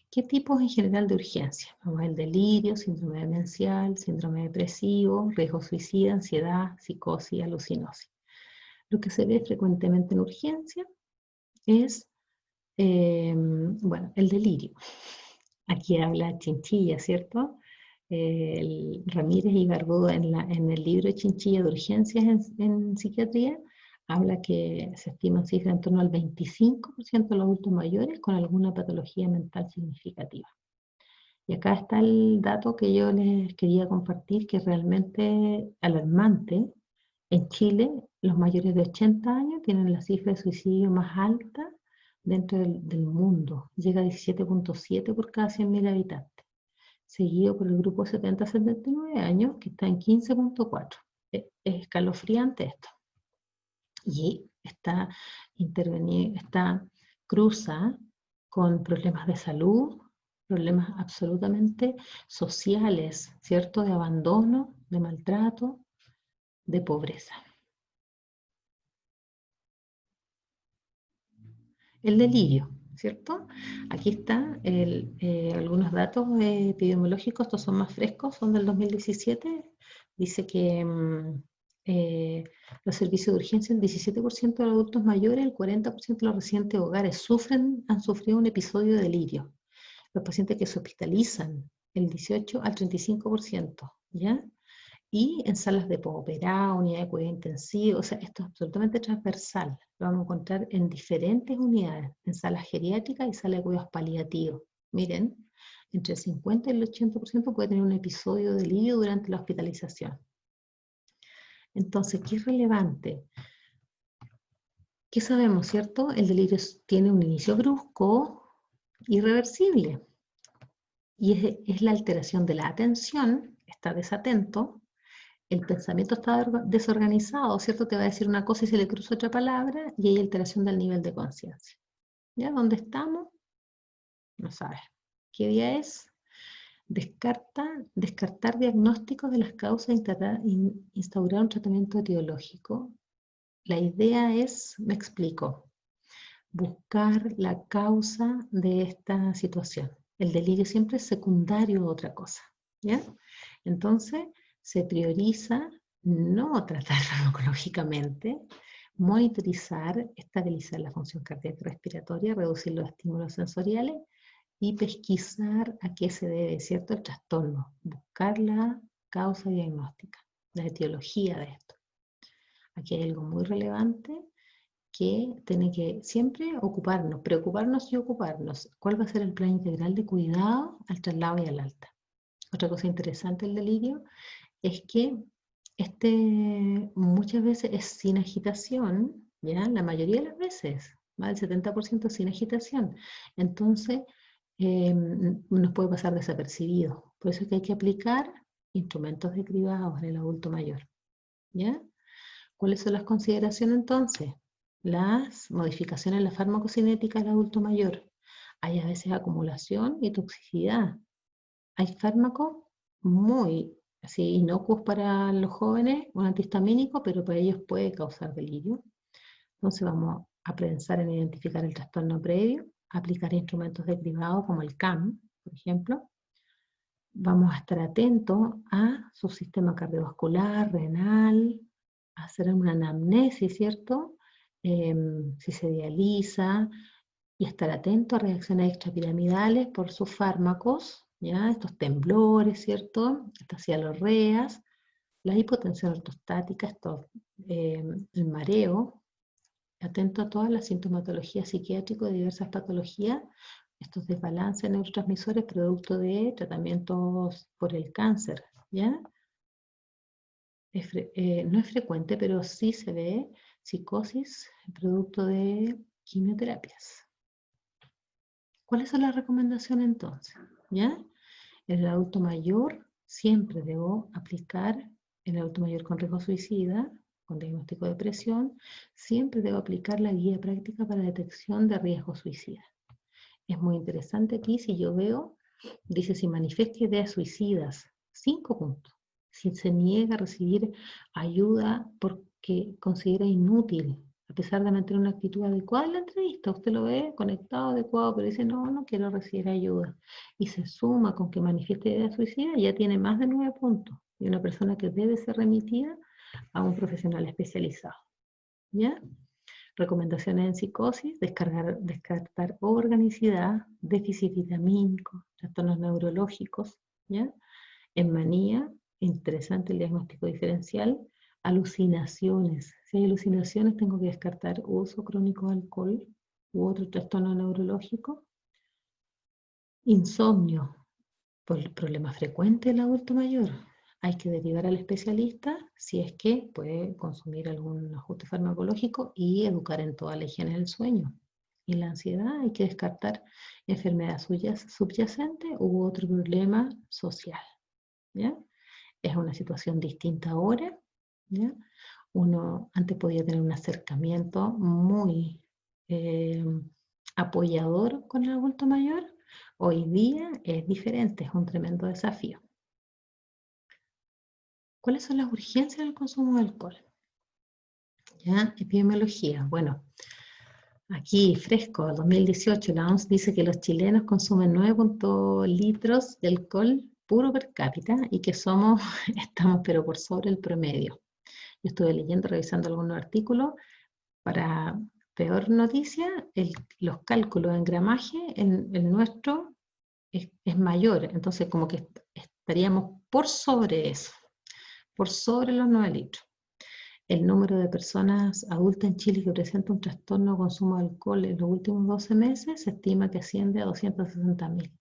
¿Qué tipos en general de urgencia? Vamos a ver el delirio, síndrome demencial, síndrome depresivo, riesgo suicida, ansiedad, psicosis, alucinosis. Lo que se ve frecuentemente en urgencia es, bueno, el delirio. Aquí habla Chinchilla, ¿cierto? El Ramírez y Barbudo en el libro Chinchilla de urgencias en psiquiatría habla que se estima cifra en torno al 25% de los adultos mayores con alguna patología mental significativa. Y acá está el dato que yo les quería compartir, que es realmente alarmante. En Chile, los mayores de 80 años tienen la cifra de suicidio más alta dentro del mundo. Llega a 17.7 por cada 100.000 habitantes. Seguido por el grupo 70-79 años, que está en 15.4. Es escalofriante esto. Y está cruza con problemas de salud, problemas absolutamente sociales, ¿cierto? De abandono, de maltrato, de pobreza. El delirio, ¿cierto? Aquí están algunos datos epidemiológicos, estos son más frescos, son del 2017. Dice que los servicios de urgencia, el 17% de los adultos mayores, el 40% de los residentes de hogares han sufrido un episodio de delirio. Los pacientes que se hospitalizan, el 18 al 35%, ¿ya? Y en salas de postoperado, unidad de cuidado intensivo, o sea, esto es absolutamente transversal. Lo vamos a encontrar en diferentes unidades, en salas geriátricas y salas de cuidados paliativos. Miren, entre el 50 y el 80% puede tener un episodio de delirio durante la hospitalización. Entonces, ¿qué es relevante? ¿Qué sabemos, cierto? El delirio tiene un inicio brusco, irreversible. Y es la alteración de la atención, está desatento, el pensamiento está desorganizado, ¿cierto? Te va a decir una cosa y se le cruza otra palabra y hay alteración del nivel de conciencia. ¿Ya? ¿Dónde estamos? No sabes. ¿Qué día es? Descartar diagnósticos de las causas e instaurar un tratamiento etiológico. La idea es, me explico, buscar la causa de esta situación. El delirio siempre es secundario a otra cosa, ¿ya? Entonces, se prioriza no tratar farmacológicamente, monitorizar, estabilizar la función cardíaca respiratoria, reducir los estímulos sensoriales y pesquisar a qué se debe, ¿cierto?, el trastorno, buscar la causa diagnóstica, la etiología de esto. Aquí hay algo muy relevante que tiene que siempre preocuparnos y ocuparnos. ¿Cuál va a ser el plan integral de cuidado al traslado y al alta? Otra cosa interesante del delirio es que muchas veces es sin agitación, ¿ya? La mayoría de las veces, más del 70% sin agitación. Entonces, nos puede pasar desapercibido. Por eso es que hay que aplicar instrumentos de cribado en el adulto mayor, ¿ya? ¿Cuáles son las consideraciones entonces? las modificaciones en la farmacocinética del adulto mayor. Hay a veces acumulación y toxicidad. Hay fármacos muy así, inocuos para los jóvenes, un antihistamínico, pero para ellos puede causar delirio. Entonces vamos a pensar en identificar el trastorno previo, aplicar instrumentos derivados como el CAM, por ejemplo. Vamos a estar atentos a su sistema cardiovascular, renal, hacer una anamnesis, ¿cierto? Si se dializa, y estar atento a reacciones extrapiramidales por sus fármacos, ¿ya? Estos temblores, ¿cierto? Estas cialorreas, la hipotensión ortostática, el mareo, atento a toda la sintomatología psiquiátrica de diversas patologías, estos desbalances en neurotransmisores producto de tratamientos por el cáncer, ¿ya? No es frecuente, pero sí se ve psicosis producto de quimioterapias. ¿Cuáles son las recomendaciones entonces? ¿Ya? En el adulto mayor siempre debo aplicar, en el adulto mayor con riesgo suicida, con diagnóstico de depresión, siempre debo aplicar la guía práctica para detección de riesgo suicida. Es muy interesante aquí, si yo veo, dice, si manifiesta ideas suicidas, 5 puntos. Si se niega a recibir ayuda porque considera inútil, a pesar de mantener una actitud adecuada en la entrevista, usted lo ve conectado, adecuado, pero dice, no, no quiero recibir ayuda. Y se suma con que manifieste ideas suicidas, ya tiene más de 9 puntos. Y una persona que debe ser remitida a un profesional especializado. ¿Ya? Recomendaciones en psicosis: descartar organicidad, déficit vitamínico, trastornos neurológicos, ¿ya? En manía, interesante el diagnóstico diferencial. Alucinaciones: si hay alucinaciones tengo que descartar uso crónico de alcohol u otro trastorno neurológico. Insomnio, por el problema frecuente del adulto mayor. Hay que derivar al especialista si es que puede consumir algún ajuste farmacológico y educar en toda la higiene del sueño. Y la ansiedad, hay que descartar enfermedad subyacente u otro problema social. ¿Ya? Es una situación distinta ahora. ¿Ya? Uno antes podía tener un acercamiento muy apoyador con el adulto mayor. Hoy día es diferente, es un tremendo desafío. ¿Cuáles son las urgencias del consumo de alcohol? ¿Ya? Epidemiología. Bueno, aquí fresco, 2018, la OMS dice que los chilenos consumen 9 litros de alcohol puro per cápita y que estamos pero por sobre el promedio. Yo estuve leyendo, revisando algunos artículos. Para peor noticia, los cálculos en gramaje, el nuestro es mayor, entonces como que estaríamos por sobre eso, por sobre los 9 litros. El número de personas adultas en Chile que presenta un trastorno de consumo de alcohol en los últimos 12 meses se estima que asciende a 260.000.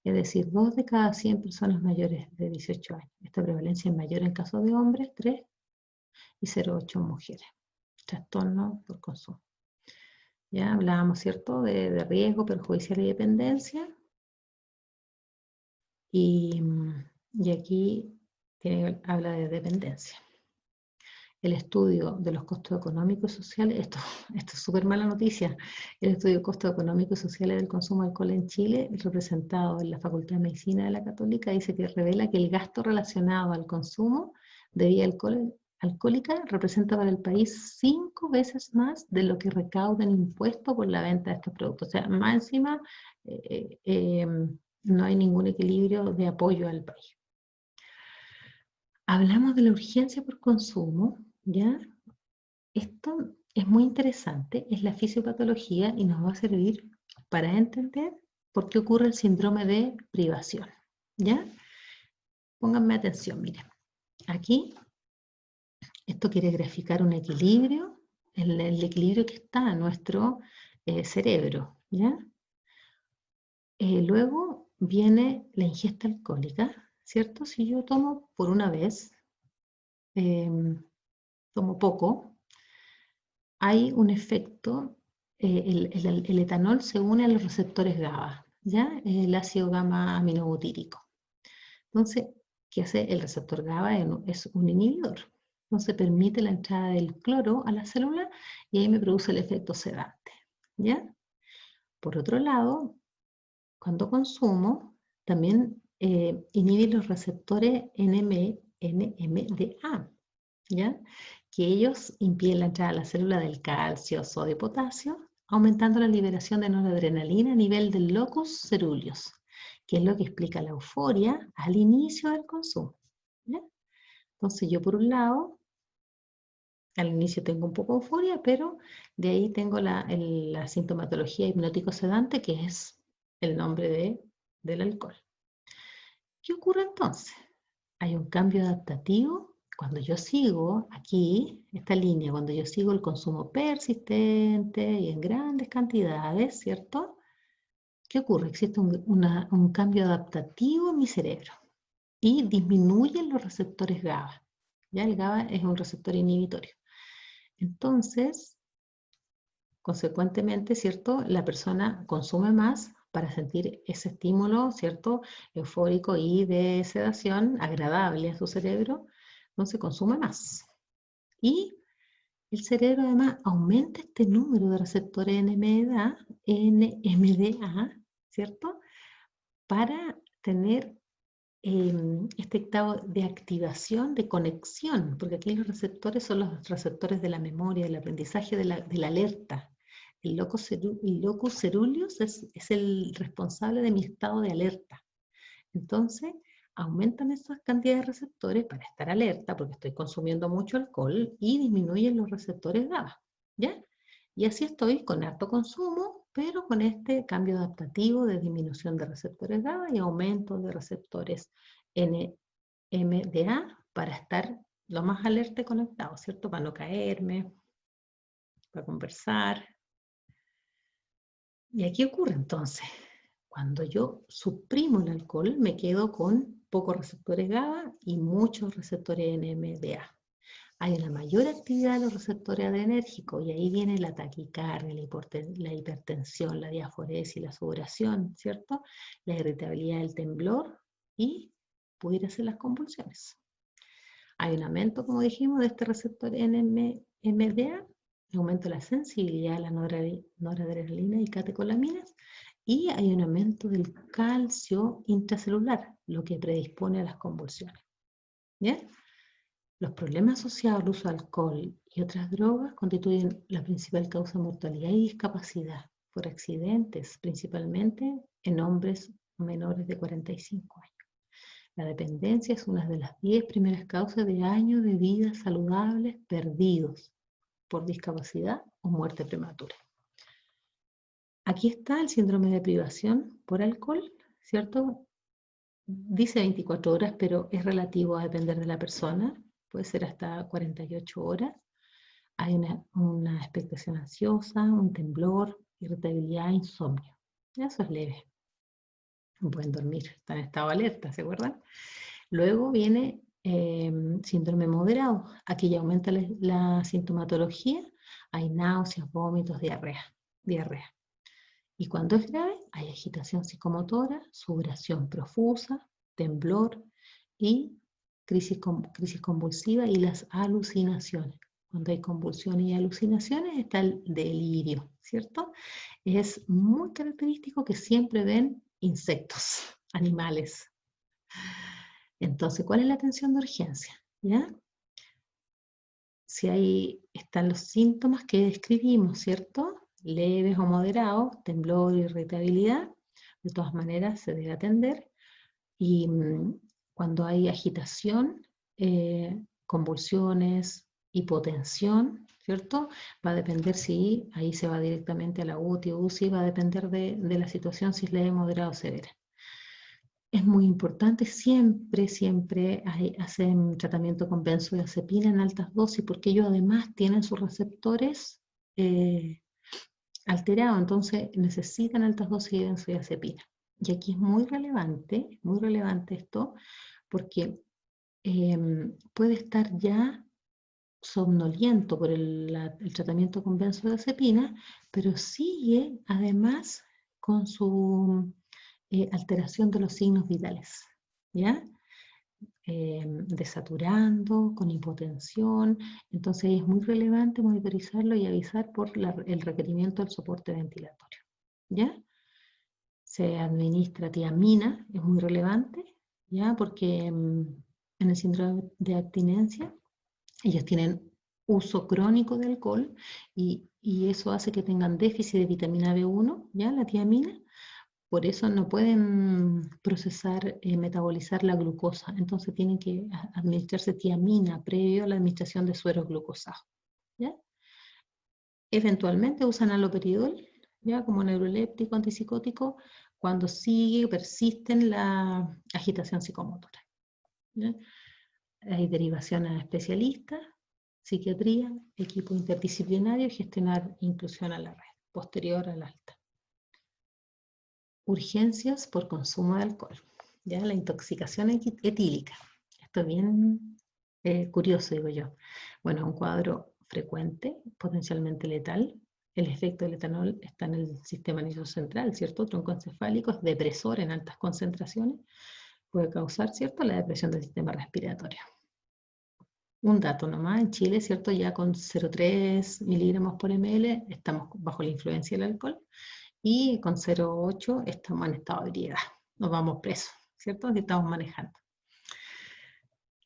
Es decir, 2 de cada 100 personas mayores de 18 años. Esta prevalencia es mayor en caso de hombres, 3, y 0,8 mujeres. Trastorno por consumo. Ya hablábamos, ¿cierto?, de riesgo, perjudicial y dependencia. Y aquí habla de dependencia. El estudio de los costos económicos y sociales, esto es súper mala noticia, el estudio de costos económicos y sociales del consumo de alcohol en Chile, representado en la Facultad de Medicina de la Católica, dice que revela que el gasto relacionado al consumo de bebida alcohólica representa para el país 5 veces más de lo que recauda en impuestos por la venta de estos productos. O sea, más encima no hay ningún equilibrio de apoyo al país. Hablamos de la urgencia por consumo, ¿ya? Esto es muy interesante, es la fisiopatología y nos va a servir para entender por qué ocurre el síndrome de privación, ¿ya? Pónganme atención, miren. Aquí, esto quiere graficar un equilibrio, el equilibrio que está en nuestro cerebro, ¿ya? Luego viene la ingesta alcohólica, ¿cierto? Si yo tomo por una vez, tomo poco, hay un efecto, el etanol se une a los receptores GABA, ¿ya? El ácido gamma aminobutírico. Entonces, ¿qué hace el receptor GABA? Es un inhibidor, entonces permite la entrada del cloro a la célula y ahí me produce el efecto sedante, ¿ya? Por otro lado, cuando consumo, también inhibe los receptores NMDA, ¿ya? Que ellos impiden la entrada a la célula del calcio, sodio y potasio, aumentando la liberación de noradrenalina a nivel del locus ceruleus, que es lo que explica la euforia al inicio del consumo, ¿ya? Entonces yo por un lado, al inicio tengo un poco de euforia, pero de ahí tengo la sintomatología hipnótico-sedante, que es el nombre del alcohol. ¿Qué ocurre entonces? Hay un cambio adaptativo cuando yo sigo aquí, esta línea, cuando yo sigo el consumo persistente y en grandes cantidades, ¿cierto? ¿Qué ocurre? Existe un cambio adaptativo en mi cerebro y disminuyen los receptores GABA. Ya el GABA es un receptor inhibitorio. Entonces, consecuentemente, ¿cierto? La persona consume más para sentir ese estímulo, ¿cierto? Eufórico y de sedación agradable a su cerebro, entonces consume más. Y el cerebro además aumenta este número de receptores NMDA, ¿cierto? Para tener este estado de activación, de conexión, porque aquí los receptores son los receptores de la memoria, del aprendizaje, de la alerta. El locus ceruleus es el responsable de mi estado de alerta. Entonces, aumentan esas cantidades de receptores para estar alerta, porque estoy consumiendo mucho alcohol, y disminuyen los receptores GABA, ¿ya? Y así estoy con alto consumo, pero con este cambio adaptativo de disminución de receptores GABA y aumento de receptores NMDA para estar lo más alerta y conectado, ¿cierto? Para no caerme, para conversar. ¿Y aquí ocurre entonces? Cuando yo suprimo el alcohol, me quedo con pocos receptores GABA y muchos receptores NMDA. Hay una mayor actividad de los receptores adrenérgicos y ahí viene la taquicardia, la hipertensión, la diaforesis, la sudoración, ¿cierto? La irritabilidad, el temblor y pudiera ser las convulsiones. Hay un aumento, como dijimos, de este receptor NMDA, aumento de la sensibilidad a la noradrenalina y catecolaminas, y hay un aumento del calcio intracelular, lo que predispone a las convulsiones. ¿Bien? Los problemas asociados al uso de alcohol y otras drogas constituyen la principal causa de mortalidad y discapacidad por accidentes, principalmente en hombres menores de 45 años. La dependencia es una de las 10 primeras causas de años de vida saludables perdidos por discapacidad o muerte prematura. Aquí está el síndrome de privación por alcohol, ¿cierto? Dice 24 horas, pero es relativo a depender de la persona. Puede ser hasta 48 horas. Hay una expectación ansiosa, un temblor, irritabilidad, insomnio. Eso es leve. No pueden dormir, están en estado de alerta, ¿se acuerdan? Luego viene síndrome moderado. Aquí ya aumenta la sintomatología. Hay náuseas, vómitos, diarrea. Y cuando es grave, hay agitación psicomotora, sudoración profusa, temblor y crisis convulsiva y las alucinaciones. Cuando hay convulsiones y alucinaciones está el delirio, ¿cierto? Es muy característico que siempre ven insectos, animales. Entonces, ¿cuál es la atención de urgencia? ¿Ya? Si ahí están los síntomas que describimos, ¿cierto? Leves o moderados, temblor, irritabilidad, de todas maneras se debe atender. Y cuando hay agitación, convulsiones, hipotensión, ¿cierto? Va a depender si ahí se va directamente a la UTI o UCI, va a depender de la situación, si es leve, moderada o severa. Es muy importante, siempre hacen tratamiento con benzodiazepina en altas dosis porque ellos además tienen sus receptores alterados, entonces necesitan altas dosis de benzodiazepina. Y aquí es muy relevante esto, porque puede estar ya somnoliento por el tratamiento con benzodiazepina, pero sigue además con su alteración de los signos vitales, ¿ya? desaturando, con hipotensión. Entonces es muy relevante monitorizarlo y avisar por el requerimiento del soporte ventilatorio. ¿Ya? Se administra tiamina, es muy relevante, ¿ya? Porque en el síndrome de abstinencia ellos tienen uso crónico de alcohol y eso hace que tengan déficit de vitamina B1, ¿ya? La tiamina. Por eso no pueden procesar, metabolizar la glucosa. Entonces tienen que administrarse tiamina previo a la administración de suero glucosado, ¿ya? Eventualmente usan haloperidol, ¿ya? Como neuroléptico, antipsicótico, cuando persiste en la agitación psicomotora, ¿ya? Hay derivación a especialistas, psiquiatría, equipo interdisciplinario y gestionar inclusión a la red, posterior al alta. Urgencias por consumo de alcohol, ¿ya? La intoxicación etílica. Esto es bien curioso, digo yo. Bueno, un cuadro frecuente, potencialmente letal. El efecto del etanol está en el sistema nervioso central, ¿cierto? Troncoencefálico, es depresor en altas concentraciones. Puede causar, ¿cierto?, la depresión del sistema respiratorio. Un dato nomás, en Chile, ¿cierto?, ya con 0,3 miligramos por ml estamos bajo la influencia del alcohol y con 0,8 estamos en estado de ebriedad. Nos vamos presos, ¿cierto?, que estamos manejando.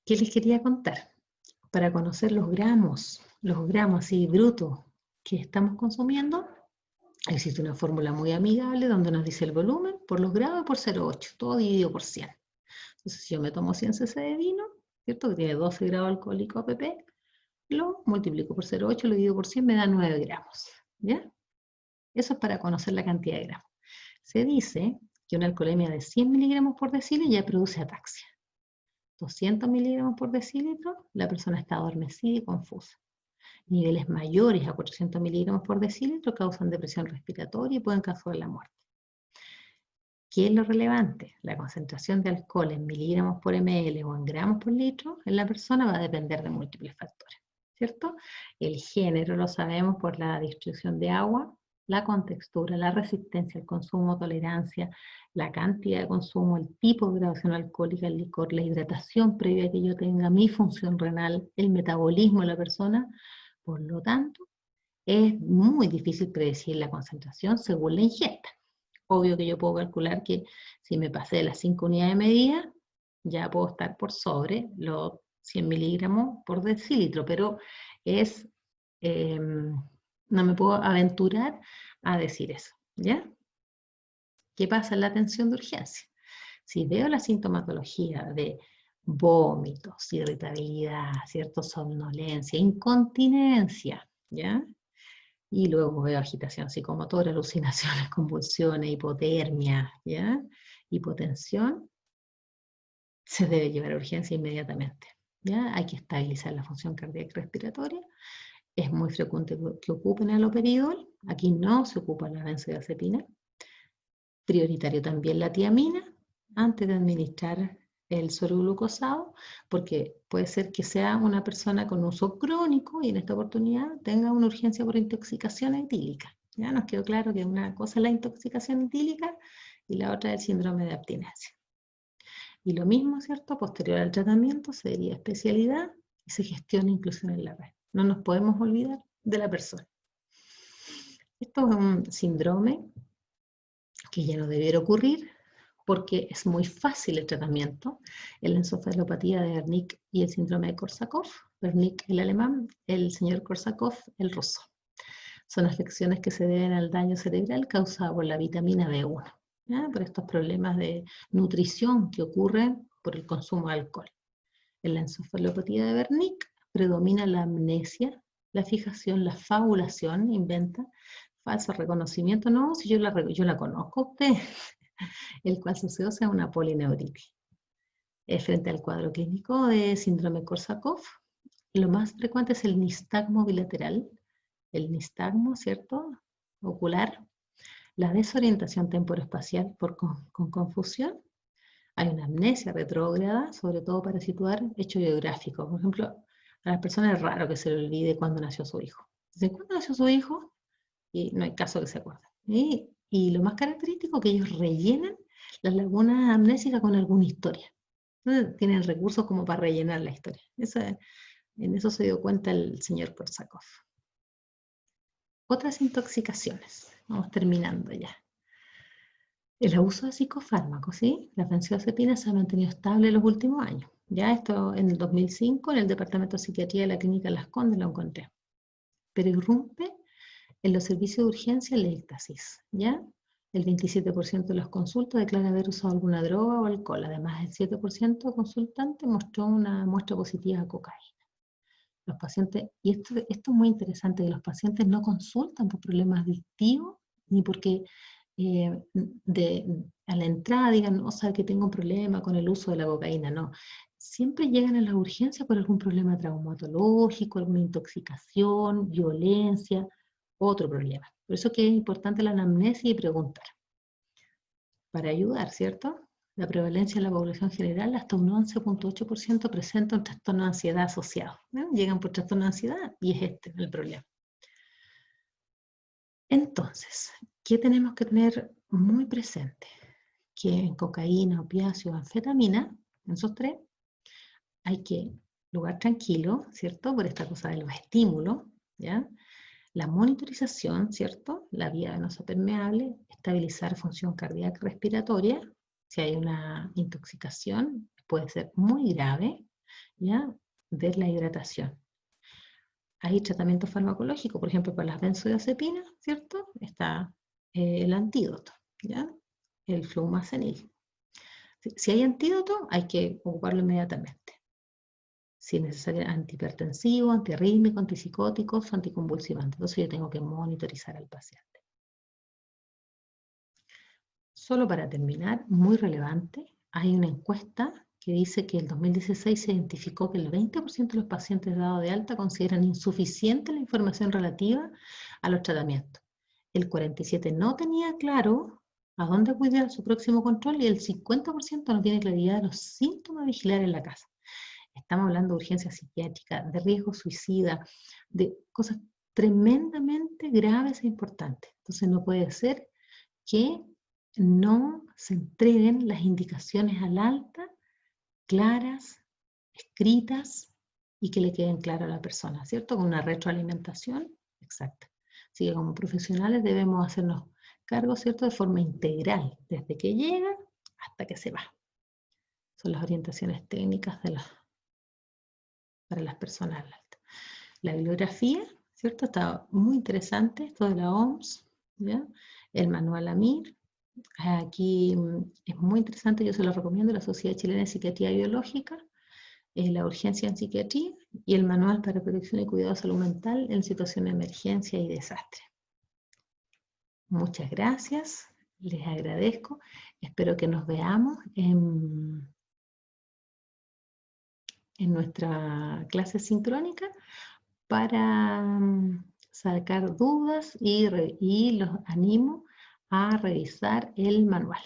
¿Qué les quería contar? Para conocer los gramos así brutos que estamos consumiendo, existe una fórmula muy amigable donde nos dice el volumen por los grados y por 0,8, todo dividido por 100. Entonces, si yo me tomo 100 cc de vino, ¿cierto?, que tiene 12 grados alcohólico pp, lo multiplico por 0,8, lo divido por 100, me da 9 gramos, ¿ya? Eso es para conocer la cantidad de gramos. Se dice que una alcoholemia de 100 miligramos por decilitro ya produce ataxia. 200 miligramos por decilitro, la persona está adormecida y confusa. Niveles mayores a 400 miligramos por decilitro causan depresión respiratoria y pueden causar la muerte. ¿Qué es lo relevante? La concentración de alcohol en miligramos por ml o en gramos por litro en la persona va a depender de múltiples factores, ¿cierto? El género lo sabemos por la distribución de agua, la contextura, la resistencia al consumo, tolerancia, la cantidad de consumo, el tipo de graduación alcohólica, el licor, la hidratación previa que yo tenga, mi función renal, el metabolismo de la persona. Por lo tanto, es muy difícil predecir la concentración según la ingesta. Obvio que yo puedo calcular que si me pasé de las 5 unidades de medida, ya puedo estar por sobre los 100 miligramos por decilitro, pero no me puedo aventurar a decir eso, ¿ya? ¿Qué pasa en la atención de urgencia? Si veo la sintomatología de vómitos, irritabilidad, ¿cierto?, somnolencia, incontinencia, ¿ya? Y luego veo agitación psicomotora, alucinaciones, convulsiones, hipotermia, ¿ya? Hipotensión, se debe llevar a urgencia inmediatamente, ¿ya? Hay que estabilizar la función cardíaca y respiratoria. Es muy frecuente que ocupen haloperidol. Aquí no se ocupa la benzodiazepina. Prioritario también la tiamina antes de administrar el suero glucosado, porque puede ser que sea una persona con uso crónico y en esta oportunidad tenga una urgencia por intoxicación etílica. Ya nos quedó claro que una cosa es la intoxicación etílica y la otra es el síndrome de abstinencia. Y lo mismo, ¿cierto? Posterior al tratamiento se diría especialidad y se gestiona inclusión en la red. No nos podemos olvidar de la persona. Esto es un síndrome que ya no debiera ocurrir porque es muy fácil el tratamiento. La encefalopatía de Wernicke y el síndrome de Korsakoff, Wernicke el alemán, el señor Korsakoff el ruso. Son afecciones que se deben al daño cerebral causado por la vitamina B1, ¿ya? Por estos problemas de nutrición que ocurren por el consumo de alcohol. En la encefalopatía de Wernicke predomina la amnesia, la fijación, la fabulación, inventa, falso reconocimiento, no, si yo la conozco a usted, el cual se asocia a una polineuritis. Frente al cuadro clínico de síndrome Korsakoff, lo más frecuente es el nistagmo bilateral, el nistagmo, ¿cierto?, ocular, la desorientación temporoespacial con confusión, hay una amnesia retrógrada, sobre todo para situar hechos biográficos. Por ejemplo, a las personas es raro que se le olvide cuándo nació su hijo. ¿Desde cuándo nació su hijo? Y no hay caso que se acuerden. Y lo más característico es que ellos rellenan las lagunas amnésicas con alguna historia. Entonces, tienen recursos como para rellenar la historia. En eso se dio cuenta el señor Korsakov. Otras intoxicaciones. Vamos terminando ya. El abuso de psicofármacos, ¿sí? La benzodiazepina se ha mantenido estable en los últimos años. Ya esto en el 2005 en el Departamento de Psiquiatría de la Clínica Las Condes lo encontré. Pero irrumpe en los servicios de urgencia el éxtasis, ¿ya? El 27% de los consultas declara haber usado alguna droga o alcohol. Además, el 7% de consultantes mostró una muestra positiva a cocaína. Los pacientes, y esto es muy interesante, que los pacientes no consultan por problemas adictivos, ni porque a la entrada digan, no, sabe que tengo un problema con el uso de la cocaína, no. Siempre llegan a la urgencia por algún problema traumatológico, alguna intoxicación, violencia, otro problema. Por eso que es importante la anamnesis y preguntar, para ayudar, ¿cierto? La prevalencia en la población general, hasta un 11.8% presenta un trastorno de ansiedad asociado. ¿No? Llegan por trastorno de ansiedad y es este el problema. Entonces, ¿qué tenemos que tener muy presente? Que en cocaína, opiáceos, anfetamina, en esos tres, hay que lugar tranquilo, ¿cierto? Por esta cosa de los estímulos, ¿ya? La monitorización, ¿cierto? La vía venosa permeable, estabilizar función cardíaca respiratoria. Si hay una intoxicación, puede ser muy grave, ¿ya? Ver la hidratación. Hay tratamiento farmacológico, por ejemplo, para las benzodiazepinas, ¿cierto? Está el antídoto, ¿ya? El flumazenil. Si hay antídoto, hay que ocuparlo inmediatamente. Si es necesario, antihipertensivo, antirrítmico, antipsicóticos, anticonvulsivantes. Entonces yo tengo que monitorizar al paciente. Solo para terminar, muy relevante, hay una encuesta que dice que en el 2016 se identificó que el 20% de los pacientes dados de alta consideran insuficiente la información relativa a los tratamientos. El 47% no tenía claro a dónde acudir a su próximo control y el 50% no tiene claridad de los síntomas a vigilar en la casa. Estamos hablando de urgencia psiquiátrica, de riesgo suicida, de cosas tremendamente graves e importantes. Entonces no puede ser que no se entreguen las indicaciones al alta, claras, escritas, y que le queden claras a la persona, ¿cierto? Con una retroalimentación exacta. Así que como profesionales debemos hacernos cargo, ¿cierto? De forma integral, desde que llega hasta que se va. Son las orientaciones técnicas para las personas al alta. La bibliografía, ¿cierto? Está muy interesante, esto de la OMS, ¿ya? El manual AMIR. Aquí es muy interesante, yo se lo recomiendo, la Sociedad Chilena de Psiquiatría Biológica, la urgencia en psiquiatría y el manual para protección y cuidado de salud mental en situación de emergencia y desastre. Muchas gracias, les agradezco, espero que nos veamos en nuestra clase sincrónica para sacar dudas y los animo a revisar el manual.